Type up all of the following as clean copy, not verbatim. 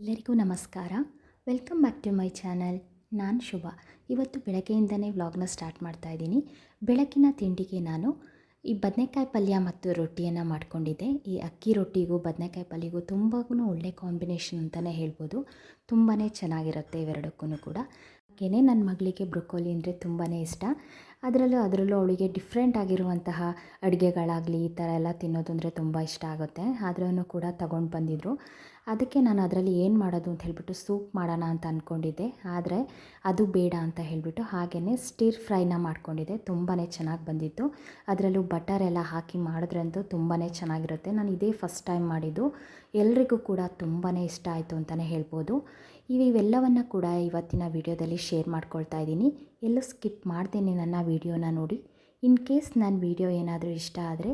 ಎಲ್ಲರಿಗೂ ನಮಸ್ಕಾರ. Welcome back to my channel. ನಾನು ಶುಭ. ಇವತ್ತು ಬೆಳಗ್ಗೆಯಿಂದನೇ ವ್ಲಾಗ್ನ ಸ್ಟಾರ್ಟ್ ಮಾಡ್ತಾ ಇದ್ದೀನಿ. ಬೆಳಗಿನ ತಿಂಡಿಗೆ ನಾನು ಈ ಬದನೆಕಾಯಿ ಪಲ್ಯ ಮತ್ತು ರೊಟ್ಟಿಯನ್ನು ಮಾಡ್ಕೊಂಡಿದ್ದೆ. ಈ ಅಕ್ಕಿ ರೊಟ್ಟಿಗೂ ಬದನೆಕಾಯಿ ಪಲ್ಯಗೂ ತುಂಬಾ ಒಳ್ಳೆ ಕಾಂಬಿನೇಷನ್ ಅಂತಲೇ ಹೇಳ್ಬೋದು. ತುಂಬಾ ಚೆನ್ನಾಗಿರುತ್ತೆ ಇವೆರಡಕ್ಕೂ ಕೂಡ. ಹಾಗೆಯೇ ನನ್ನ ಮಗಳಿಗೆ ಬ್ರೊಕೋಲಿ ಅಂದರೆ ತುಂಬಾ ಇಷ್ಟ. ಅದರಲ್ಲೂ ಅವಳಿಗೆ ಡಿಫ್ರೆಂಟ್ ಆಗಿರುವಂತಹ ಅಡುಗೆಗಳಾಗಲಿ ಈ ಥರ ಎಲ್ಲ ತಿನ್ನೋದು ಅಂದರೆ ತುಂಬ ಇಷ್ಟ ಆಗುತ್ತೆ. ಆದ್ರೂ ಕೂಡ ತಗೊಂಡು ಬಂದಿದ್ದರು. ಅದಕ್ಕೆ ನಾನು ಅದರಲ್ಲಿ ಏನು ಮಾಡೋದು ಅಂತ ಹೇಳಿಬಿಟ್ಟು ಸೂಪ್ ಮಾಡೋಣ ಅಂತ ಅಂದ್ಕೊಂಡಿದ್ದೆ. ಆದರೆ ಅದು ಬೇಡ ಅಂತ ಹೇಳಿಬಿಟ್ಟು ಹಾಗೆಯೇ ಸ್ಟಿರ್ ಫ್ರೈನ ಮಾಡ್ಕೊಂಡಿದ್ದೆ. ತುಂಬಾ ಚೆನ್ನಾಗಿ ಬಂದಿತ್ತು. ಅದರಲ್ಲೂ ಬಟರ್ ಎಲ್ಲ ಹಾಕಿ ಮಾಡಿದ್ರಂತೂ ತುಂಬಾ ಚೆನ್ನಾಗಿರುತ್ತೆ. ನಾನು ಇದೇ ಫಸ್ಟ್ ಟೈಮ್ ಮಾಡಿದ್ದು. ಎಲ್ರಿಗೂ ಕೂಡ ತುಂಬಾ ಇಷ್ಟ ಆಯಿತು ಅಂತಲೇ ಹೇಳ್ಬೋದು. ಇವೆಲ್ಲವನ್ನು ಕೂಡ ಇವತ್ತಿನ ವಿಡಿಯೋದಲ್ಲಿ ಶೇರ್ ಮಾಡ್ಕೊಳ್ತಾ ಇದ್ದೀನಿ. ಎಲ್ಲೂ ಸ್ಕಿಪ್ ಮಾಡ್ದೇನೆ ನನ್ನ ವಿಡಿಯೋನ ನೋಡಿ. ಇನ್ ಕೇಸ್ ನನ್ನ ವಿಡಿಯೋ ಏನಾದರೂ ಇಷ್ಟ ಆದರೆ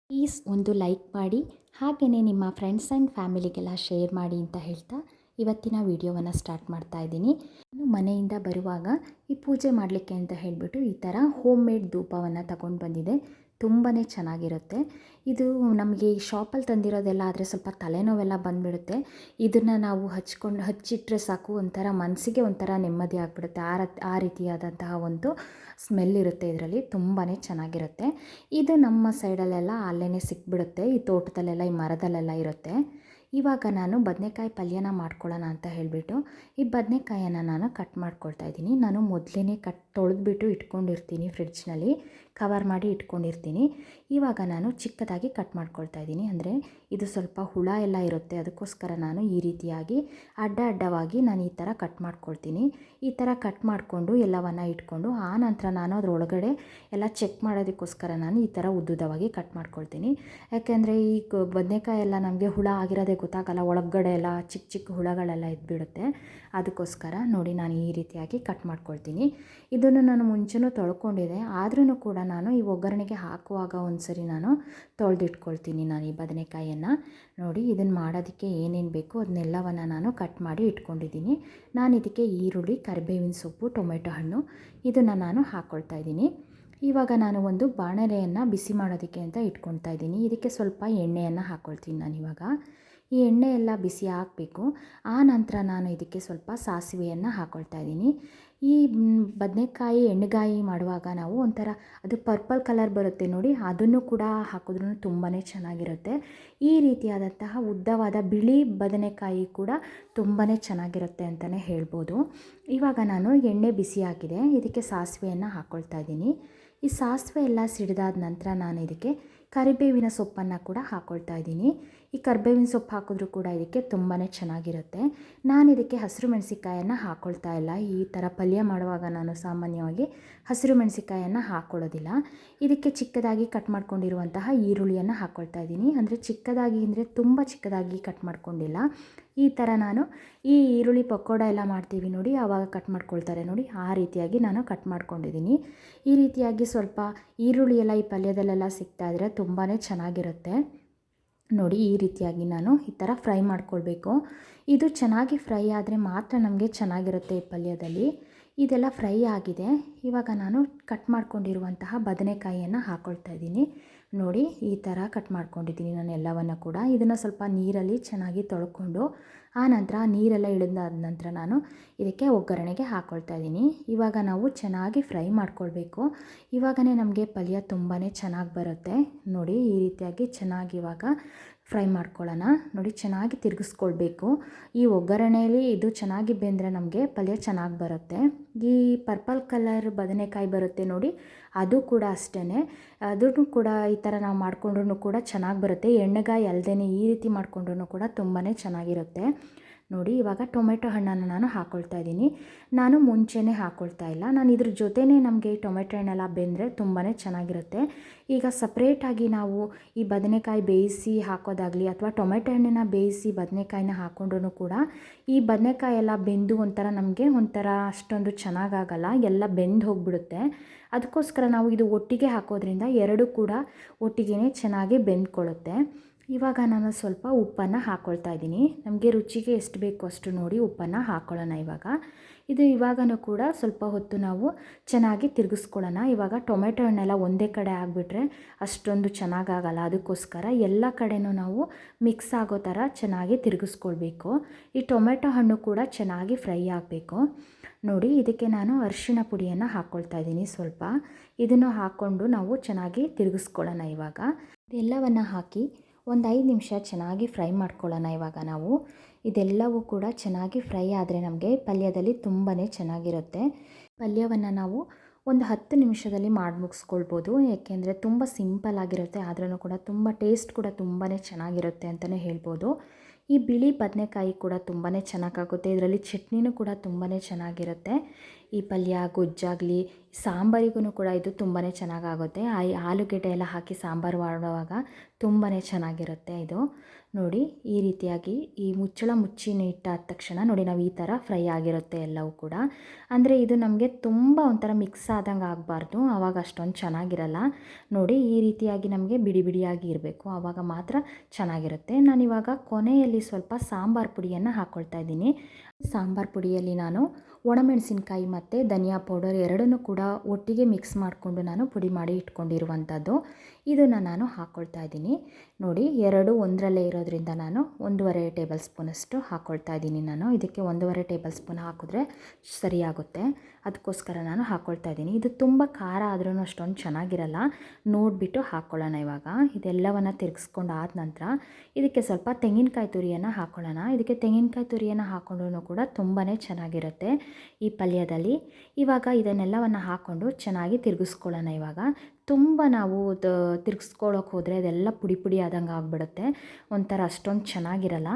ಪ್ಲೀಸ್ ಒಂದು ಲೈಕ್ ಮಾಡಿ, ಹಾಗೆಯೇ ನಿಮ್ಮ ಫ್ರೆಂಡ್ಸ್ ಆ್ಯಂಡ್ ಫ್ಯಾಮಿಲಿಗೆಲ್ಲ ಶೇರ್ ಮಾಡಿ ಅಂತ ಹೇಳ್ತಾ ಇವತ್ತಿನ ವಿಡಿಯೋವನ್ನು ಸ್ಟಾರ್ಟ್ ಮಾಡ್ತಾ ಇದ್ದೀನಿ. ನಾನು ಮನೆಯಿಂದ ಬರುವಾಗ ಈ ಪೂಜೆ ಮಾಡಲಿಕ್ಕೆ ಅಂತ ಹೇಳಿಬಿಟ್ಟು ಈ ಥರ ಹೋಮ್ ಮೇಡ್ ಧೂಪವನ್ನು ತಗೊಂಡು ಬಂದಿದ್ದೆ. ತುಂಬಾ ಚೆನ್ನಾಗಿರುತ್ತೆ. ಇದು ನಮಗೆ ಈ ಶಾಪಲ್ಲಿ ತಂದಿರೋದೆಲ್ಲ ಆದರೆ ಸ್ವಲ್ಪ ತಲೆನೋವೆಲ್ಲ ಬಂದುಬಿಡುತ್ತೆ. ಇದನ್ನು ನಾವು ಹಚ್ಚಿಟ್ರೆ ಸಾಕು, ಒಂಥರ ಮನಸ್ಸಿಗೆ ಒಂಥರ ನೆಮ್ಮದಿ ಆಗಿಬಿಡುತ್ತೆ. ಆ ರೀತಿಯಾದಂತಹ ಒಂದು ಸ್ಮೆಲ್ ಇರುತ್ತೆ ಇದರಲ್ಲಿ. ತುಂಬಾ ಚೆನ್ನಾಗಿರುತ್ತೆ. ಇದು ನಮ್ಮ ಸೈಡಲ್ಲೆಲ್ಲ ಅಲ್ಲೇ ಸಿಕ್ಬಿಡುತ್ತೆ. ಈ ತೋಟದಲ್ಲೆಲ್ಲ ಈ ಮರದಲ್ಲೆಲ್ಲ ಇರುತ್ತೆ. ಇವಾಗ ನಾನು ಬದನೆಕಾಯಿ ಪಲ್ಯನ ಮಾಡ್ಕೊಳ್ಳೋಣ ಅಂತ ಹೇಳಿಬಿಟ್ಟು ಈ ಬದನೆಕಾಯನ್ನು ನಾನು ಕಟ್ ಮಾಡ್ಕೊಳ್ತಾ ಇದ್ದೀನಿ. ನಾನು ಮೊದಲೇ ತೊಳೆದ್ಬಿಟ್ಟು ಇಟ್ಕೊಂಡಿರ್ತೀನಿ, ಫ್ರಿಡ್ಜ್ನಲ್ಲಿ ಕವರ್ ಮಾಡಿ ಇಟ್ಕೊಂಡಿರ್ತೀನಿ. ಇವಾಗ ನಾನು ಚಿಕ್ಕದಾಗಿ ಕಟ್ ಮಾಡ್ಕೊಳ್ತಾ ಇದ್ದೀನಿ. ಅಂದರೆ ಇದು ಸ್ವಲ್ಪ ಹುಳ ಎಲ್ಲ ಇರುತ್ತೆ, ಅದಕ್ಕೋಸ್ಕರ ನಾನು ಈ ರೀತಿಯಾಗಿ ಅಡ್ಡವಾಗಿ ನಾನು ಈ ಥರ ಕಟ್ ಮಾಡ್ಕೊಳ್ತೀನಿ. ಈ ಥರ ಕಟ್ ಮಾಡಿಕೊಂಡು ಎಲ್ಲವನ್ನು ಇಟ್ಕೊಂಡು ಆ ನಂತರ ನಾನು ಅದರೊಳಗಡೆ ಎಲ್ಲ ಚೆಕ್ ಮಾಡೋದಕ್ಕೋಸ್ಕರ ನಾನು ಈ ಥರ ಉದ್ದುದವಾಗಿ ಕಟ್ ಮಾಡ್ಕೊಳ್ತೀನಿ. ಯಾಕೆಂದರೆ ಈ ಬದನೆಕಾಯಿ ಎಲ್ಲ ನಮಗೆ ಹುಳ ಆಗಿರೋದೇ ಗೊತ್ತಾಗಲ್ಲ, ಒಳಗಡೆ ಎಲ್ಲ ಚಿಕ್ಕ ಚಿಕ್ಕ ಹುಳಗಳೆಲ್ಲ ಇದ್ಬಿಡುತ್ತೆ. ಅದಕ್ಕೋಸ್ಕರ ನೋಡಿ ನಾನು ಈ ರೀತಿಯಾಗಿ ಕಟ್ ಮಾಡ್ಕೊಳ್ತೀನಿ. ಇದನ್ನು ನಾನು ಮುಂಚೆನೂ ತೊಳ್ಕೊಂಡಿದ್ದೆ, ಆದ್ರೂ ಕೂಡ ನಾನು ಈ ಒಗ್ಗರಣೆಗೆ ಹಾಕುವಾಗ ಒಂದ್ಸರಿ ನಾನು ತೊಳೆದಿಟ್ಕೊಳ್ತೀನಿ ನಾನು ಈ ಬದನೆಕಾಯಿಯನ್ನು. ನೋಡಿ ಇದನ್ನು ಮಾಡೋದಕ್ಕೆ ಏನೇನು ಬೇಕು ಅದನ್ನೆಲ್ಲವನ್ನು ನಾನು ಕಟ್ ಮಾಡಿ ಇಟ್ಕೊಂಡಿದ್ದೀನಿ. ನಾನು ಇದಕ್ಕೆ ಈರುಳ್ಳಿ, ಕರಿಬೇವಿನ ಸೊಪ್ಪು, ಟೊಮೆಟೊ ಹಣ್ಣು ಇದನ್ನು ನಾನು ಹಾಕ್ಕೊಳ್ತಾ ಇದ್ದೀನಿ. ಇವಾಗ ನಾನು ಒಂದು ಬಾಣಲೆಯನ್ನು ಬಿಸಿ ಮಾಡೋದಕ್ಕೆ ಅಂತ ಇಟ್ಕೊಳ್ತಾ ಇದ್ದೀನಿ. ಇದಕ್ಕೆ ಸ್ವಲ್ಪ ಎಣ್ಣೆಯನ್ನು ಹಾಕ್ಕೊಳ್ತೀನಿ ನಾನು ಇವಾಗ. ಈ ಎಣ್ಣೆ ಎಲ್ಲ ಬಿಸಿ ಆಗಬೇಕು. ಆ ನಂತರ ನಾನು ಇದಕ್ಕೆ ಸ್ವಲ್ಪ ಸಾಸಿವೆಯನ್ನು ಹಾಕ್ಕೊಳ್ತಾ ಇದ್ದೀನಿ. ಈ ಬದನೆಕಾಯಿ ಎಣ್ಣೆಗಾಯಿ ಮಾಡುವಾಗ ನಾವು ಒಂಥರ ಅದು ಪರ್ಪಲ್ ಕಲರ್ ಬರುತ್ತೆ ನೋಡಿ, ಅದನ್ನು ಕೂಡ ಹಾಕಿದ್ರೂ ತುಂಬಾ ಚೆನ್ನಾಗಿರುತ್ತೆ. ಈ ರೀತಿಯಾದಂತಹ ಉದ್ದವಾದ ಬಿಳಿ ಬದನೆಕಾಯಿ ಕೂಡ ತುಂಬಾ ಚೆನ್ನಾಗಿರುತ್ತೆ ಅಂತಲೇ ಹೇಳ್ಬೋದು. ಇವಾಗ ನಾನು ಎಣ್ಣೆ ಬಿಸಿ ಆಗಿದೆ, ಇದಕ್ಕೆ ಸಾಸಿವೆಯನ್ನು ಹಾಕ್ಕೊಳ್ತಾ ಇದ್ದೀನಿ. ಈ ಸಾಸಿವೆ ಎಲ್ಲ ಸಿಡಿದಾದ ನಂತರ ನಾನು ಇದಕ್ಕೆ ಕರಿಬೇವಿನ ಸೊಪ್ಪನ್ನು ಕೂಡ ಹಾಕ್ಕೊಳ್ತಾ ಇದ್ದೀನಿ. ಈ ಕರಿಬೇವಿನ ಸೊಪ್ಪು ಹಾಕಿದ್ರೂ ಕೂಡ ಇದಕ್ಕೆ ತುಂಬಾ ಚೆನ್ನಾಗಿರುತ್ತೆ. ನಾನು ಇದಕ್ಕೆ ಹಸಿರು ಮೆಣಸಿಕಾಯನ್ನು ಹಾಕ್ಕೊಳ್ತಾ ಇಲ್ಲ. ಈ ಥರ ಪಲ್ಯ ಮಾಡುವಾಗ ನಾನು ಸಾಮಾನ್ಯವಾಗಿ ಹಸಿರು ಮೆಣಸಿಕಾಯನ್ನು ಹಾಕ್ಕೊಳ್ಳೋದಿಲ್ಲ. ಇದಕ್ಕೆ ಚಿಕ್ಕದಾಗಿ ಕಟ್ ಮಾಡ್ಕೊಂಡಿರುವಂತಹ ಈರುಳ್ಳಿಯನ್ನು ಹಾಕ್ಕೊಳ್ತಾ ಇದ್ದೀನಿ. ಅಂದರೆ ಚಿಕ್ಕದಾಗಿ ಅಂದರೆ ತುಂಬ ಚಿಕ್ಕದಾಗಿ ಕಟ್ ಮಾಡ್ಕೊಂಡಿಲ್ಲ. ಈ ಥರ ನಾನು ಈ ಈರುಳ್ಳಿ ಪಕೋಡ ಎಲ್ಲ ಮಾಡ್ತೀವಿ ನೋಡಿ, ಆವಾಗ ಕಟ್ ಮಾಡ್ಕೊಳ್ತಾರೆ ನೋಡಿ, ಆ ರೀತಿಯಾಗಿ ನಾನು ಕಟ್ ಮಾಡ್ಕೊಂಡಿದ್ದೀನಿ. ಈ ರೀತಿಯಾಗಿ ಸ್ವಲ್ಪ ಈರುಳ್ಳಿ ಎಲ್ಲ ಈ ಪಲ್ಯದಲ್ಲೆಲ್ಲ ಸಿಗ್ತಾ ಇದ್ದರೆ ತುಂಬಾ ಚೆನ್ನಾಗಿರುತ್ತೆ. ನೋಡಿ ಈ ರೀತಿಯಾಗಿ ನಾನು ಈ ಥರ ಫ್ರೈ ಮಾಡ್ಕೊಳ್ಬೇಕು. ಇದು ಚೆನ್ನಾಗಿ ಫ್ರೈ ಆದರೆ ಮಾತ್ರ ನಮಗೆ ಚೆನ್ನಾಗಿರುತ್ತೆ ಈ ಪಲ್ಯದಲ್ಲಿ. ಇದೆಲ್ಲ ಫ್ರೈ ಆಗಿದೆ. ಇವಾಗ ನಾನು ಕಟ್ ಮಾಡ್ಕೊಂಡಿರುವಂತಹ ಬದನೆಕಾಯಿಯನ್ನು ಹಾಕ್ಕೊಳ್ತಾ ಇದ್ದೀನಿ. ನೋಡಿ ಈ ಥರ ಕಟ್ ಮಾಡ್ಕೊಂಡಿದ್ದೀನಿ ನಾನು ಎಲ್ಲವನ್ನು ಕೂಡ. ಇದನ್ನು ಸ್ವಲ್ಪ ನೀರಲ್ಲಿ ಚೆನ್ನಾಗಿ ತೊಳ್ಕೊಂಡು ಆ ನಂತರ ನೀರೆಲ್ಲ ಇಳಿದಾದ ನಂತರ ನಾನು ಇದಕ್ಕೆ ಒಗ್ಗರಣೆಗೆ ಹಾಕ್ಕೊಳ್ತಾ ಇದ್ದೀನಿ. ಇವಾಗ ನಾವು ಚೆನ್ನಾಗಿ ಫ್ರೈ ಮಾಡ್ಕೊಳ್ಬೇಕು. ಇವಾಗಲೇ ನಮಗೆ ಪಲ್ಯ ತುಂಬಾ ಚೆನ್ನಾಗಿ ಬರುತ್ತೆ. ನೋಡಿ ಈ ರೀತಿಯಾಗಿ ಚೆನ್ನಾಗಿ ಇವಾಗ ಫ್ರೈ ಮಾಡ್ಕೊಳ್ಳೋಣ. ನೋಡಿ ಚೆನ್ನಾಗಿ ತಿರುಗಿಸ್ಕೊಳ್ಬೇಕು. ಈ ಒಗ್ಗರಣೆಯಲ್ಲಿ ಇದು ಚೆನ್ನಾಗಿ ಬೆಂದರೆ ನಮಗೆ ಪಲ್ಯ ಚೆನ್ನಾಗಿ ಬರುತ್ತೆ. ಈ ಪರ್ಪಲ್ ಕಲರ್ ಬದನೆಕಾಯಿ ಬರುತ್ತೆ ನೋಡಿ, ಅದು ಕೂಡ ಅಷ್ಟೇ. ಅದನ್ನು ಕೂಡ ಈ ಥರ ನಾವು ಮಾಡಿಕೊಂಡ್ರೂ ಕೂಡ ಚೆನ್ನಾಗಿ ಬರುತ್ತೆ. ಎಣ್ಣೆಗಾಯಿ ಅಲ್ಲದೇ ಈ ರೀತಿ ಮಾಡಿಕೊಂಡ್ರೂ ಕೂಡ ತುಂಬಾ ಚೆನ್ನಾಗಿರುತ್ತೆ. ನೋಡಿ ಇವಾಗ ಟೊಮೆಟೊ ಹಣ್ಣನ್ನು ನಾನು ಹಾಕ್ಕೊಳ್ತಾ ಇದ್ದೀನಿ. ನಾನು ಮುಂಚೆನೇ ಹಾಕ್ಕೊಳ್ತಾ ಇಲ್ಲ, ನಾನು ಇದ್ರ ಜೊತೆನೇ ನಮಗೆ ಟೊಮೆಟೊ ಹಣ್ಣೆಲ್ಲ ಬೆಂದರೆ ತುಂಬಾ ಚೆನ್ನಾಗಿರುತ್ತೆ. ಈಗ ಸಪ್ರೇಟಾಗಿ ನಾವು ಈ ಬದನೆಕಾಯಿ ಬೇಯಿಸಿ ಹಾಕೋದಾಗಲಿ ಅಥವಾ ಟೊಮೆಟೊ ಹಣ್ಣನ್ನು ಬೇಯಿಸಿ ಬದನೆಕಾಯಿನ ಹಾಕ್ಕೊಂಡ್ರೂ ಕೂಡ ಈ ಬದನೆಕಾಯಿ ಎಲ್ಲ ಬೆಂದು ಒಂಥರ ಅಷ್ಟೊಂದು ಚೆನ್ನಾಗಾಗಲ್ಲ, ಎಲ್ಲ ಬೆಂದು ಹೋಗಿಬಿಡುತ್ತೆ. ಅದಕ್ಕೋಸ್ಕರ ನಾವು ಇದು ಒಟ್ಟಿಗೆ ಹಾಕೋದ್ರಿಂದ ಎರಡೂ ಕೂಡ ಒಟ್ಟಿಗೆ ಚೆನ್ನಾಗಿ ಬೆಂದ್ಕೊಳ್ಳುತ್ತೆ. ಇವಾಗ ನಾನು ಸ್ವಲ್ಪ ಉಪ್ಪನ್ನು ಹಾಕ್ಕೊಳ್ತಾ ಇದ್ದೀನಿ. ನಮಗೆ ರುಚಿಗೆ ಎಷ್ಟು ಬೇಕೋ ಅಷ್ಟು ನೋಡಿ ಉಪ್ಪನ್ನು ಹಾಕ್ಕೊಳ್ಳೋಣ ಇವಾಗ. ಇದು ಇವಾಗನೂ ಕೂಡ ಸ್ವಲ್ಪ ಹೊತ್ತು ನಾವು ಚೆನ್ನಾಗಿ ತಿರುಗಿಸ್ಕೊಳ್ಳೋಣ. ಇವಾಗ ಟೊಮೆಟೊ ಹಣ್ಣೆಲ್ಲ ಒಂದೇ ಕಡೆ ಆಗಿಬಿಟ್ರೆ ಅಷ್ಟೊಂದು ಚೆನ್ನಾಗಾಗಲ್ಲ. ಅದಕ್ಕೋಸ್ಕರ ಎಲ್ಲ ಕಡೆನೂ ನಾವು ಮಿಕ್ಸ್ ಆಗೋ ಥರ ಚೆನ್ನಾಗಿ ತಿರುಗಿಸ್ಕೊಳ್ಬೇಕು. ಈ ಟೊಮೆಟೊ ಹಣ್ಣು ಕೂಡ ಚೆನ್ನಾಗಿ ಫ್ರೈ ಆಗಬೇಕು. ನೋಡಿ, ಇದಕ್ಕೆ ನಾನು ಅರಿಶಿಣ ಪುಡಿಯನ್ನು ಹಾಕ್ಕೊಳ್ತಾ ಇದ್ದೀನಿ ಸ್ವಲ್ಪ. ಇದನ್ನು ಹಾಕ್ಕೊಂಡು ನಾವು ಚೆನ್ನಾಗಿ ತಿರುಗಿಸ್ಕೊಳ್ಳೋಣ. ಇವಾಗ ಇದೆಲ್ಲವನ್ನು ಹಾಕಿ ಒಂದು 5 ನಿಮಿಷ ಚೆನ್ನಾಗಿ ಫ್ರೈ ಮಾಡ್ಕೊಳ್ಳೋಣ. ಇವಾಗ ನಾವು ಇದೆಲ್ಲವೂ ಕೂಡ ಚೆನ್ನಾಗಿ ಫ್ರೈ ಆದರೆ ನಮಗೆ ಪಲ್ಯದಲ್ಲಿ ತುಂಬಾ ಚೆನ್ನಾಗಿರುತ್ತೆ. ಪಲ್ಯವನ್ನು ನಾವು ಒಂದು 10 ನಿಮಿಷದಲ್ಲಿ ಮಾಡಿ ಮುಗಿಸ್ಕೊಳ್ಬೋದು. ಏಕೆಂದರೆ ತುಂಬ ಸಿಂಪಲ್ ಆಗಿರುತ್ತೆ, ಆದ್ರೂ ಕೂಡ ತುಂಬ ಟೇಸ್ಟ್ ಕೂಡ ತುಂಬಾ ಚೆನ್ನಾಗಿರುತ್ತೆ ಅಂತಲೇ ಹೇಳ್ಬೋದು. ಈ ಬಿಳಿ ಬದನೆಕಾಯಿ ಕೂಡ ತುಂಬಾ ಚೆನ್ನಾಗಾಗುತ್ತೆ. ಇದರಲ್ಲಿ ಚಟ್ನಿನೂ ಕೂಡ ತುಂಬಾ ಚೆನ್ನಾಗಿರುತ್ತೆ. ಈ ಪಲ್ಯ ಗೊಜ್ಜಾಗಲಿ ಸಾಂಬಾರಿಗೂ ಕೂಡ ಇದು ತುಂಬಾ ಚೆನ್ನಾಗಾಗುತ್ತೆ. ಆಲೂಗೆಡ್ಡೆ ಎಲ್ಲ ಹಾಕಿ ಸಾಂಬಾರು ಮಾಡುವಾಗ ತುಂಬಾ ಚೆನ್ನಾಗಿರುತ್ತೆ ಇದು. ನೋಡಿ, ಈ ರೀತಿಯಾಗಿ ಈ ಮುಚ್ಚಳ ಮುಚ್ಚಿನ ಇಟ್ಟಾದ ತಕ್ಷಣ ನೋಡಿ ನಾವು ಈ ಥರ ಫ್ರೈ ಆಗಿರುತ್ತೆ ಎಲ್ಲವೂ ಕೂಡ. ಅಂದರೆ ಇದು ನಮಗೆ ತುಂಬ ಒಂಥರ ಮಿಕ್ಸ್ ಆದಂಗೆ ಆಗಬಾರ್ದು, ಆವಾಗ ಅಷ್ಟೊಂದು ಚೆನ್ನಾಗಿರಲ್ಲ. ನೋಡಿ, ಈ ರೀತಿಯಾಗಿ ನಮಗೆ ಬಿಡಿ ಬಿಡಿಯಾಗಿ ಇರಬೇಕು, ಆವಾಗ ಮಾತ್ರ ಚೆನ್ನಾಗಿರುತ್ತೆ. ನಾನಿವಾಗ ಕೊನೆಯಲ್ಲಿ ಸ್ವಲ್ಪ ಸಾಂಬಾರು ಪುಡಿಯನ್ನು ಹಾಕ್ಕೊಳ್ತಾ ಇದ್ದೀನಿ. ಸಾಂಬಾರು ಪುಡಿಯಲ್ಲಿ ನಾನು ಒಣಮೆಣಸಿನ್ಕಾಯಿ ಮತ್ತು ಧನಿಯಾ ಪೌಡರ್ ಎರಡನ್ನೂ ಕೂಡ ಒಟ್ಟಿಗೆ ಮಿಕ್ಸ್ ಮಾಡಿಕೊಂಡು ನಾನು ಪುಡಿ ಮಾಡಿ ಇಟ್ಕೊಂಡಿರುವಂಥದ್ದು. ಇದನ್ನು ನಾನು ಹಾಕ್ಕೊಳ್ತಾ ಇದ್ದೀನಿ. ನೋಡಿ, ಎರಡು ಒಂದರಲ್ಲೇ ಇರೋದ್ರಿಂದ ನಾನು 1.5 ಟೇಬಲ್ ಸ್ಪೂನಷ್ಟು ಹಾಕ್ಕೊಳ್ತಾ ಇದ್ದೀನಿ. ನಾನು ಇದಕ್ಕೆ 1.5 ಟೇಬಲ್ ಸ್ಪೂನ್ ಹಾಕಿದ್ರೆ ಸರಿಯಾಗುತ್ತೆ, ಅದಕ್ಕೋಸ್ಕರ ನಾನು ಹಾಕ್ಕೊಳ್ತಾ ಇದ್ದೀನಿ. ಇದು ತುಂಬ ಖಾರ ಆದ್ರೂ ಅಷ್ಟೊಂದು ಚೆನ್ನಾಗಿರಲ್ಲ, ನೋಡಿಬಿಟ್ಟು ಹಾಕ್ಕೊಳ್ಳೋಣ. ಇವಾಗ ಇದೆಲ್ಲವನ್ನು ತಿರುಗಿಸ್ಕೊಂಡು ಆದ ನಂತರ ಇದಕ್ಕೆ ಸ್ವಲ್ಪ ತೆಂಗಿನಕಾಯಿ ತುರಿಯನ್ನು ಹಾಕ್ಕೊಳ್ಳೋಣ. ಇದಕ್ಕೆ ತೆಂಗಿನಕಾಯಿ ತುರಿಯನ್ನು ಹಾಕ್ಕೊಂಡ್ರೂ ಕೂಡ ತುಂಬಾ ಚೆನ್ನಾಗಿರುತ್ತೆ ಈ ಪಲ್ಯದಲ್ಲಿ. ಇವಾಗ ಇದನ್ನೆಲ್ಲವನ್ನು ಹಾಕ್ಕೊಂಡು ಚೆನ್ನಾಗಿ ತಿರುಗಿಸ್ಕೊಳ್ಳೋಣ. ಇವಾಗ ತುಂಬ ನಾವು ತಿರುಗಿಸ್ಕೊಳ್ಳೋಕೆ ಹೋದರೆ ಅದೆಲ್ಲ ಪುಡಿ ಪುಡಿ ಆದಂಗೆ ಆಗಿಬಿಡುತ್ತೆ, ಒಂಥರ ಅಷ್ಟೊಂದು ಚೆನ್ನಾಗಿರಲ್ಲ.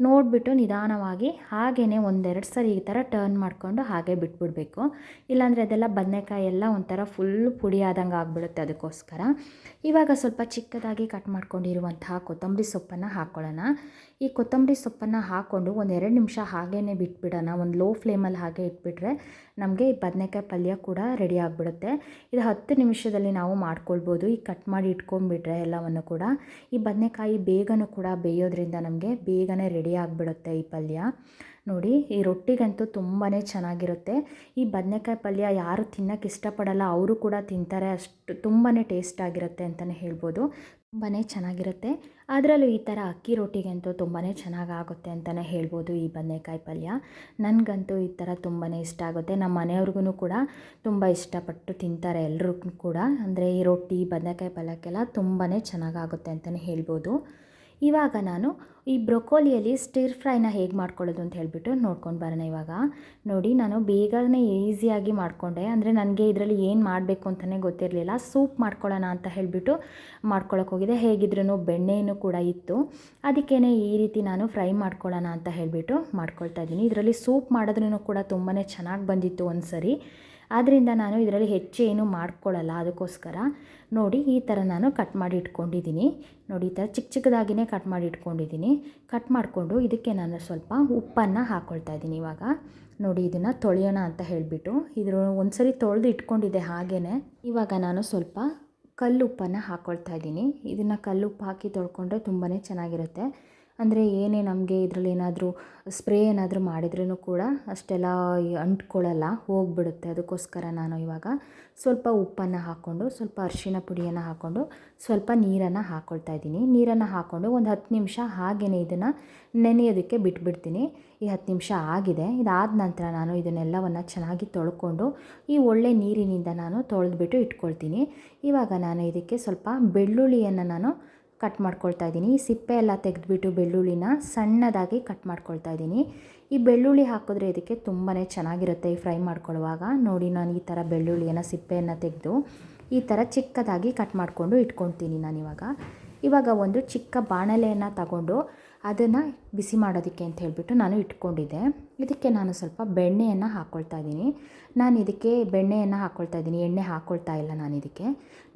ನೋಡಿಬಿಟ್ಟು ನಿಧಾನವಾಗಿ ಹಾಗೇ 1-2 ಸರಿ ಈ ಥರ ಟರ್ನ್ ಮಾಡಿಕೊಂಡು ಹಾಗೆ ಬಿಟ್ಬಿಡಬೇಕು. ಇಲ್ಲಾಂದರೆ ಅದೆಲ್ಲ ಬದನೆಕಾಯಿ ಎಲ್ಲ ಒಂಥರ ಫುಲ್ ಪುಡಿ ಆದಂಗೆ ಆಗಿಬಿಡುತ್ತೆ. ಅದಕ್ಕೋಸ್ಕರ ಇವಾಗ ಸ್ವಲ್ಪ ಚಿಕ್ಕದಾಗಿ ಕಟ್ ಮಾಡ್ಕೊಂಡಿರುವಂತಹ ಕೊತ್ತಂಬರಿ ಸೊಪ್ಪನ್ನು ಹಾಕ್ಕೊಳ್ಳೋಣ. ಈ ಕೊತ್ತಂಬರಿ ಸೊಪ್ಪನ್ನು ಹಾಕ್ಕೊಂಡು 1-2 ನಿಮಿಷ ಹಾಗೇ ಬಿಟ್ಬಿಡೋಣ. ಒಂದು ಲೋ ಫ್ಲೇಮಲ್ಲಿ ಹಾಗೆ ಇಟ್ಬಿಟ್ರೆ ನಮಗೆ ಈ ಬದನೆಕಾಯಿ ಪಲ್ಯ ಕೂಡ ರೆಡಿ ಆಗಿಬಿಡುತ್ತೆ. ಇದು 10 ನಿಮಿಷದಲ್ಲಿ ನಾವು ಮಾಡ್ಕೊಳ್ಬೋದು. ಈ ಕಟ್ ಮಾಡಿ ಇಟ್ಕೊಂಡ್ಬಿಟ್ರೆ ಎಲ್ಲವನ್ನು ಕೂಡ ಈ ಬದನೆಕಾಯಿ ಬೇಗನೂ ಕೂಡ ಬೇಯೋದ್ರಿಂದ ನಮಗೆ ಬೇಗನೆ ರೆಡಿ ಆಗಿಬಿಡುತ್ತೆ ಈ ಪಲ್ಯ. ನೋಡಿ, ಈ ರೊಟ್ಟಿಗಂತೂ ತುಂಬಾ ಚೆನ್ನಾಗಿರುತ್ತೆ. ಈ ಬದನೆಕಾಯಿ ಪಲ್ಯ ಯಾರು ತಿನ್ನೋಕ್ಕೆ ಇಷ್ಟಪಡಲ್ಲ ಅವರು ಕೂಡ ತಿಂತಾರೆ, ಅಷ್ಟು ತುಂಬಾ ಟೇಸ್ಟ್ ಆಗಿರುತ್ತೆ ಅಂತಲೇ ಹೇಳ್ಬೋದು. ತುಂಬಾ ಚೆನ್ನಾಗಿರುತ್ತೆ. ಅದರಲ್ಲೂ ಈ ಥರ ಅಕ್ಕಿ ರೊಟ್ಟಿಗಂತೂ ತುಂಬಾ ಚೆನ್ನಾಗಾಗುತ್ತೆ ಅಂತಲೇ ಹೇಳ್ಬೋದು ಈ ಬದನೆಕಾಯಿ ಪಲ್ಯ. ನನಗಂತೂ ಈ ಥರ ತುಂಬಾ ಇಷ್ಟ ಆಗುತ್ತೆ. ನಮ್ಮ ಮನೆಯವ್ರಿಗೂ ಕೂಡ ತುಂಬ ಇಷ್ಟಪಟ್ಟು ತಿಂತಾರೆ ಎಲ್ಲರೂ ಕೂಡ. ಅಂದರೆ ಈ ರೊಟ್ಟಿ ಬದನೆಕಾಯಿ ಪಲ್ಯಕ್ಕೆಲ್ಲ ತುಂಬಾ ಚೆನ್ನಾಗಾಗುತ್ತೆ ಅಂತಲೇ ಹೇಳ್ಬೋದು. ಇವಾಗ ನಾನು ಈ ಬ್ರೊಕೋಲಿಯಲ್ಲಿ ಸ್ಟಿರ್ ಫ್ರೈನ ಹೇಗೆ ಮಾಡ್ಕೊಳ್ಳೋದು ಅಂತ ಹೇಳಿಬಿಟ್ಟು ನೋಡ್ಕೊಂಡು ಬರೋಣ. ಇವಾಗ ನೋಡಿ, ನಾನು ಬೇಗನೆ ಈಸಿಯಾಗಿ ಮಾಡಿಕೊಂಡೆ. ಅಂದರೆ ನನಗೆ ಇದರಲ್ಲಿ ಏನು ಮಾಡಬೇಕು ಅಂತಲೇ ಗೊತ್ತಿರಲಿಲ್ಲ. ಸೂಪ್ ಮಾಡ್ಕೊಳ್ಳೋಣ ಅಂತ ಹೇಳಿಬಿಟ್ಟು ಮಾಡ್ಕೊಳ್ಳೋಕೆ ಹೋಗಿದೆ. ಹೇಗಿದ್ರೂ ಬೆಣ್ಣೆನೂ ಕೂಡ ಇತ್ತು, ಅದಕ್ಕೇ ಈ ರೀತಿ ನಾನು ಫ್ರೈ ಮಾಡ್ಕೊಳ್ಳೋಣ ಅಂತ ಹೇಳಿಬಿಟ್ಟು ಮಾಡ್ಕೊಳ್ತಾ ಇದ್ದೀನಿ. ಇದರಲ್ಲಿ ಸೂಪ್ ಮಾಡಿದ್ರೂ ಕೂಡ ತುಂಬಾ ಚೆನ್ನಾಗಿ ಬಂದಿತ್ತು ಒಂದು ಸರಿ, ಆದ್ದರಿಂದ ನಾನು ಇದರಲ್ಲಿ ಹೆಚ್ಚು ಏನೂ ಮಾಡ್ಕೊಳ್ಳಲ್ಲ. ಅದಕ್ಕೋಸ್ಕರ ನೋಡಿ ಈ ಥರ ನಾನು ಕಟ್ ಮಾಡಿ ಇಟ್ಕೊಂಡಿದ್ದೀನಿ. ನೋಡಿ, ಈ ಥರ ಚಿಕ್ಕ ಚಿಕ್ಕದಾಗಿಯೇ ಕಟ್ ಮಾಡಿ ಇಟ್ಕೊಂಡಿದ್ದೀನಿ. ಕಟ್ ಮಾಡಿಕೊಂಡು ಇದಕ್ಕೆ ನಾನು ಸ್ವಲ್ಪ ಉಪ್ಪನ್ನು ಹಾಕ್ಕೊಳ್ತಾ ಇದ್ದೀನಿ. ಇವಾಗ ನೋಡಿ, ಇದನ್ನು ತೊಳೆಯೋಣ ಅಂತ ಹೇಳಿಬಿಟ್ಟು ಒಂದು ಸರಿ ತೊಳೆದು ಇಟ್ಕೊಂಡಿದ್ದೆ ಹಾಗೇ. ಇವಾಗ ನಾನು ಸ್ವಲ್ಪ ಕಲ್ಲುಪ್ಪನ್ನು ಹಾಕ್ಕೊಳ್ತಾ ಇದ್ದೀನಿ. ಇದನ್ನು ಕಲ್ಲುಪ್ಪು ಹಾಕಿ ತೊಳ್ಕೊಂಡ್ರೆ ತುಂಬಾ ಚೆನ್ನಾಗಿರುತ್ತೆ. ಅಂದರೆ ಏನೇ ನಮಗೆ ಇದರಲ್ಲಿ ಏನಾದರೂ ಸ್ಪ್ರೇ ಏನಾದರೂ ಮಾಡಿದ್ರೂ ಕೂಡ ಅಷ್ಟೆಲ್ಲ ಅಂಟ್ಕೊಳ್ಳಲ್ಲ, ಹೋಗಿಬಿಡುತ್ತೆ. ಅದಕ್ಕೋಸ್ಕರ ನಾನು ಇವಾಗ ಸ್ವಲ್ಪ ಉಪ್ಪನ್ನು ಹಾಕ್ಕೊಂಡು ಸ್ವಲ್ಪ ಅರಿಶಿಣ ಪುಡಿಯನ್ನು ಹಾಕ್ಕೊಂಡು ಸ್ವಲ್ಪ ನೀರನ್ನು ಹಾಕ್ಕೊಳ್ತಾ ಇದ್ದೀನಿ. ನೀರನ್ನು ಹಾಕ್ಕೊಂಡು ಒಂದು 10 ನಿಮಿಷ ಹಾಗೇ ಇದನ್ನು ನೆನೆಯೋದಕ್ಕೆ ಬಿಟ್ಬಿಡ್ತೀನಿ. ಈ 10 ನಿಮಿಷ ಆಗಿದೆ. ಇದಾದ ನಂತರ ನಾನು ಇದನ್ನೆಲ್ಲವನ್ನು ಚೆನ್ನಾಗಿ ತೊಳ್ಕೊಂಡು ಈ ಒಳ್ಳೆ ನೀರಿನಿಂದ ನಾನು ತೊಳೆದ್ಬಿಟ್ಟು ಇಟ್ಕೊಳ್ತೀನಿ. ಇವಾಗ ನಾನು ಇದಕ್ಕೆ ಸ್ವಲ್ಪ ಬೆಳ್ಳುಳ್ಳಿಯನ್ನು ನಾನು ಕಟ್ ಮಾಡ್ಕೊಳ್ತಾ ಇದ್ದೀನಿ. ಈ ಸಿಪ್ಪೆ ಎಲ್ಲ ತೆಗೆದುಬಿಟ್ಟು ಬೆಳ್ಳುಳ್ಳಿನ ಸಣ್ಣದಾಗಿ ಕಟ್ ಮಾಡ್ಕೊಳ್ತಾ ಇದ್ದೀನಿ. ಈ ಬೆಳ್ಳುಳ್ಳಿ ಹಾಕಿದ್ರೆ ಇದಕ್ಕೆ ತುಂಬಾ ಚೆನ್ನಾಗಿರುತ್ತೆ ಈ ಫ್ರೈ ಮಾಡ್ಕೊಳ್ಳುವಾಗ. ನೋಡಿ, ನಾನು ಈ ಥರ ಬೆಳ್ಳುಳ್ಳಿಯನ್ನು ಸಿಪ್ಪೆಯನ್ನು ತೆಗೆದು ಈ ಥರ ಚಿಕ್ಕದಾಗಿ ಕಟ್ ಮಾಡಿಕೊಂಡು ಇಟ್ಕೊಳ್ತೀನಿ ನಾನಿವಾಗ. ಇವಾಗ ಒಂದು ಚಿಕ್ಕ ಬಾಣಲೆಯನ್ನು ತಗೊಂಡು ಅದನ್ನು ಬಿಸಿ ಮಾಡೋದಕ್ಕೆ ಅಂತ ಹೇಳಿಬಿಟ್ಟು ನಾನು ಇಟ್ಕೊಂಡಿದ್ದೆ. ಇದಕ್ಕೆ ನಾನು ಸ್ವಲ್ಪ ಬೆಣ್ಣೆಯನ್ನು ಹಾಕ್ಕೊಳ್ತಾ ಇದ್ದೀನಿ. ನಾನು ಇದಕ್ಕೆ ಬೆಣ್ಣೆಯನ್ನು ಹಾಕ್ಕೊಳ್ತಾ ಇದ್ದೀನಿ, ಎಣ್ಣೆ ಹಾಕ್ಕೊಳ್ತಾ ಇಲ್ಲ ನಾನು ಇದಕ್ಕೆ.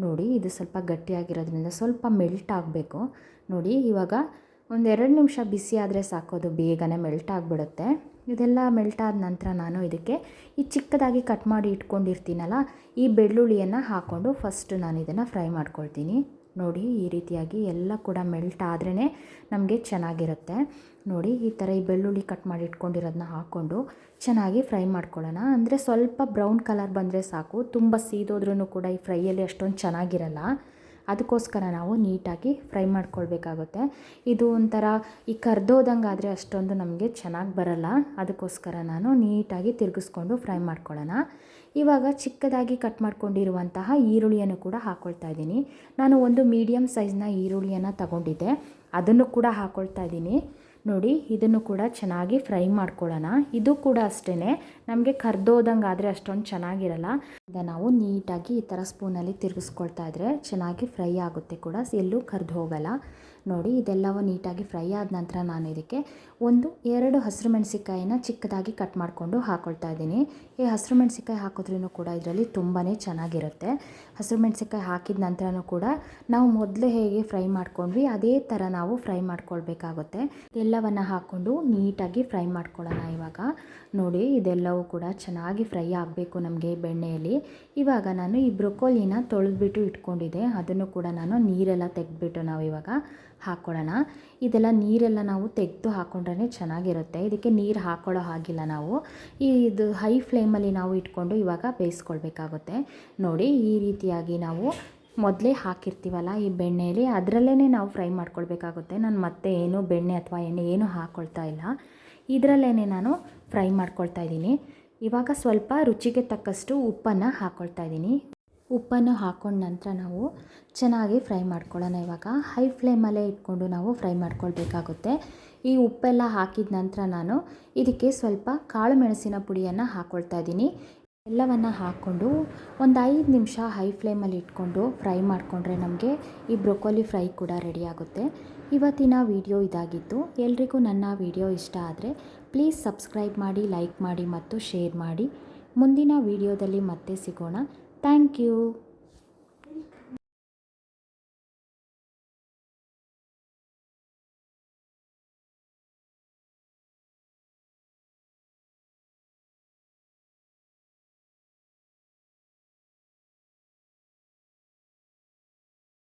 ನೋಡಿ, ಇದು ಸ್ವಲ್ಪ ಗಟ್ಟಿಯಾಗಿರೋದ್ರಿಂದ ಸ್ವಲ್ಪ ಮೆಲ್ಟ್ ಆಗಬೇಕು. ನೋಡಿ, ಇವಾಗ 1-2 ನಿಮಿಷ ಬಿಸಿ ಆದರೆ ಸಾಕು, ಅದು ಬೇಗನೆ ಮೆಲ್ಟ್ ಆಗಿಬಿಡುತ್ತೆ. ಇದೆಲ್ಲ ಮೆಲ್ಟ್ ಆದ ನಂತರ ನಾನು ಇದಕ್ಕೆ ಈ ಚಿಕ್ಕದಾಗಿ ಕಟ್ ಮಾಡಿ ಇಟ್ಕೊಂಡಿರ್ತೀನಲ್ಲ ಈ ಬೆಳ್ಳುಳ್ಳಿಯನ್ನು ಹಾಕ್ಕೊಂಡು ಫಸ್ಟು ನಾನು ಇದನ್ನು ಫ್ರೈ ಮಾಡ್ಕೊಳ್ತೀನಿ. ನೋಡಿ ಈ ರೀತಿಯಾಗಿ ಎಲ್ಲ ಕೂಡ ಮೆಲ್ಟ್ ಆದ್ರೇ ನಮಗೆ ಚೆನ್ನಾಗಿರುತ್ತೆ. ನೋಡಿ ಈ ಥರ ಈ ಬೆಳ್ಳುಳ್ಳಿ ಕಟ್ ಮಾಡಿ ಇಟ್ಕೊಂಡಿರೋದನ್ನ ಹಾಕ್ಕೊಂಡು ಚೆನ್ನಾಗಿ ಫ್ರೈ ಮಾಡ್ಕೊಳ್ಳೋಣ. ಅಂದರೆ ಸ್ವಲ್ಪ ಬ್ರೌನ್ ಕಲರ್ ಬಂದರೆ ಸಾಕು, ತುಂಬ ಸೀದೋದ್ರೂ ಕೂಡ ಈ ಫ್ರೈಯಲ್ಲಿ ಅಷ್ಟೊಂದು ಚೆನ್ನಾಗಿರಲ್ಲ. ಅದಕ್ಕೋಸ್ಕರ ನಾವು ನೀಟಾಗಿ ಫ್ರೈ ಮಾಡ್ಕೊಳ್ಬೇಕಾಗುತ್ತೆ. ಇದು ಒಂಥರ ಈ ಕರ್ದೋದಂಗೆ ಆದರೆ ಅಷ್ಟೊಂದು ನಮಗೆ ಚೆನ್ನಾಗಿ ಬರಲ್ಲ. ಅದಕ್ಕೋಸ್ಕರ ನಾನು ನೀಟಾಗಿ ತಿರುಗಿಸ್ಕೊಂಡು ಫ್ರೈ ಮಾಡ್ಕೊಳ್ಳೋಣ. ಇವಾಗ ಚಿಕ್ಕದಾಗಿ ಕಟ್ ಮಾಡ್ಕೊಂಡಿರುವಂತಹ ಈರುಳ್ಳಿಯನ್ನು ಕೂಡ ಹಾಕ್ಕೊಳ್ತಾ ಇದ್ದೀನಿ. ನಾನು ಒಂದು ಮೀಡಿಯಮ್ ಸೈಜ್ನ ಈರುಳ್ಳಿಯನ್ನು ತಗೊಂಡಿದ್ದೆ, ಅದನ್ನು ಕೂಡ ಹಾಕ್ಕೊಳ್ತಾ ಇದ್ದೀನಿ. ನೋಡಿ ಇದನ್ನು ಕೂಡ ಚೆನ್ನಾಗಿ ಫ್ರೈ ಮಾಡ್ಕೊಳ್ಳೋಣ. ಇದು ಕೂಡ ಅಷ್ಟೇ ನಮಗೆ ಕರ್ದೋದಂಗೆ ಆದರೆ ಅಷ್ಟೊಂದು ಚೆನ್ನಾಗಿರಲ್ಲ. ಈಗ ನಾವು ನೀಟಾಗಿ ಈ ಥರ ಸ್ಪೂನಲ್ಲಿ ತಿರುಗಿಸ್ಕೊಳ್ತಾ ಇದ್ದರೆ ಚೆನ್ನಾಗಿ ಫ್ರೈ ಆಗುತ್ತೆ ಕೂಡ, ಎಲ್ಲೂ ಕರ್ದು ಹೋಗಲ್ಲ. ನೋಡಿ ಇದೆಲ್ಲವೂ ನೀಟಾಗಿ ಫ್ರೈ ಆದ ನಂತರ ನಾನು ಇದಕ್ಕೆ 2 ಹಸಿರು ಮೆಣಸಿಕಾಯಿನ ಚಿಕ್ಕದಾಗಿ ಕಟ್ ಮಾಡಿಕೊಂಡು ಹಾಕ್ಕೊಳ್ತಾ ಇದ್ದೀನಿ. ಈ ಹಸಿರು ಮೆಣಸಿಕಾಯಿ ಹಾಕಿದ್ರೂ ಕೂಡ ಇದರಲ್ಲಿ ತುಂಬಾ ಚೆನ್ನಾಗಿರುತ್ತೆ. ಹಸಿರು ಮೆಣಸಿಕಾಯಿ ಹಾಕಿದ ನಂತರನೂ ಕೂಡ ನಾವು ಮೊದಲು ಹೇಗೆ ಫ್ರೈ ಮಾಡ್ಕೊಂಡ್ವಿ ಅದೇ ಥರ ನಾವು ಫ್ರೈ ಮಾಡ್ಕೊಳ್ಬೇಕಾಗುತ್ತೆ. ಎಲ್ಲವನ್ನು ಹಾಕ್ಕೊಂಡು ನೀಟಾಗಿ ಫ್ರೈ ಮಾಡ್ಕೊಳ್ಳೋಣ. ಇವಾಗ ನೋಡಿ ಇದೆಲ್ಲವೂ ಕೂಡ ಚೆನ್ನಾಗಿ ಫ್ರೈ ಆಗಬೇಕು ನಮಗೆ ಬೆಣ್ಣೆಯಲ್ಲಿ. ಇವಾಗ ನಾನು ಈ ಬ್ರೊಕೋಲಿನ ತೊಳೆದ್ಬಿಟ್ಟು ಇಟ್ಕೊಂಡಿದ್ದೆ, ಅದನ್ನು ಕೂಡ ನಾನು ನೀರೆಲ್ಲ ತೆಗೆದ್ಬಿಟ್ಟು ನಾವು ಇವಾಗ ಹಾಕ್ಕೊಳ್ಳೋಣ. ಇದೆಲ್ಲ ನೀರೆಲ್ಲ ನಾವು ತೆಗೆದು ಹಾಕ್ಕೊಂಡ್ರೆ ಚೆನ್ನಾಗಿರುತ್ತೆ. ಇದಕ್ಕೆ ನೀರು ಹಾಕ್ಕೊಳ್ಳೋ ಹಾಗಿಲ್ಲ. ನಾವು ಇದು ಹೈ ಫ್ಲೇಮಲ್ಲಿ ನಾವು ಇಟ್ಕೊಂಡು ಇವಾಗ ಬೇಯಿಸ್ಕೊಳ್ಬೇಕಾಗುತ್ತೆ. ನೋಡಿ ಈ ರೀತಿಯಾಗಿ ನಾವು ಮೊದಲೇ ಹಾಕಿರ್ತೀವಲ್ಲ ಈ ಬೆಣ್ಣೆಯಲ್ಲಿ, ಅದರಲ್ಲೇ ನಾವು ಫ್ರೈ ಮಾಡ್ಕೊಳ್ಬೇಕಾಗುತ್ತೆ. ನಾನು ಮತ್ತೆ ಏನು ಬೆಣ್ಣೆ ಅಥವಾ ಎಣ್ಣೆ ಏನು ಹಾಕ್ಕೊಳ್ತಾ ಇಲ್ಲ, ಇದರಲ್ಲೇ ನಾನು ಫ್ರೈ ಮಾಡ್ಕೊಳ್ತಾ ಇದ್ದೀನಿ. ಇವಾಗ ಸ್ವಲ್ಪ ರುಚಿಗೆ ತಕ್ಕಷ್ಟು ಉಪ್ಪನ್ನು ಹಾಕ್ಕೊಳ್ತಾ ಇದ್ದೀನಿ. ಉಪ್ಪನ್ನು ಹಾಕ್ಕೊಂಡ ನಂತರ ನಾವು ಚೆನ್ನಾಗಿ ಫ್ರೈ ಮಾಡ್ಕೊಳ್ಳೋಣ. ಇವಾಗ ಹೈ ಫ್ಲೇಮಲ್ಲೇ ಇಟ್ಕೊಂಡು ನಾವು ಫ್ರೈ ಮಾಡ್ಕೊಳ್ಬೇಕಾಗುತ್ತೆ. ಈ ಉಪ್ಪೆಲ್ಲ ಹಾಕಿದ ನಂತರ ನಾನು ಇದಕ್ಕೆ ಸ್ವಲ್ಪ ಕಾಳು ಮೆಣಸಿನ ಪುಡಿಯನ್ನು ಹಾಕ್ಕೊಳ್ತಾ ಇದ್ದೀನಿ. ಎಲ್ಲವನ್ನು ಹಾಕ್ಕೊಂಡು ಒಂದು 5 ನಿಮಿಷ ಹೈ ಫ್ಲೇಮಲ್ಲಿ ಇಟ್ಕೊಂಡು ಫ್ರೈ ಮಾಡಿಕೊಂಡ್ರೆ ನಮಗೆ ಈ ಬ್ರೊಕೋಲಿ ಫ್ರೈ ಕೂಡ ರೆಡಿಯಾಗುತ್ತೆ. ಇವತ್ತಿನ ವಿಡಿಯೋ ಇದಾಗಿತ್ತು. ಎಲ್ರಿಗೂ ನನ್ನ ವಿಡಿಯೋ ಇಷ್ಟ ಆದರೆ ಪ್ಲೀಸ್ ಸಬ್ಸ್ಕ್ರೈಬ್ ಮಾಡಿ, ಲೈಕ್ ಮಾಡಿ ಮತ್ತು ಶೇರ್ ಮಾಡಿ. ಮುಂದಿನ ವಿಡಿಯೋದಲ್ಲಿ ಮತ್ತೆ ಸಿಗೋಣ. Thank you.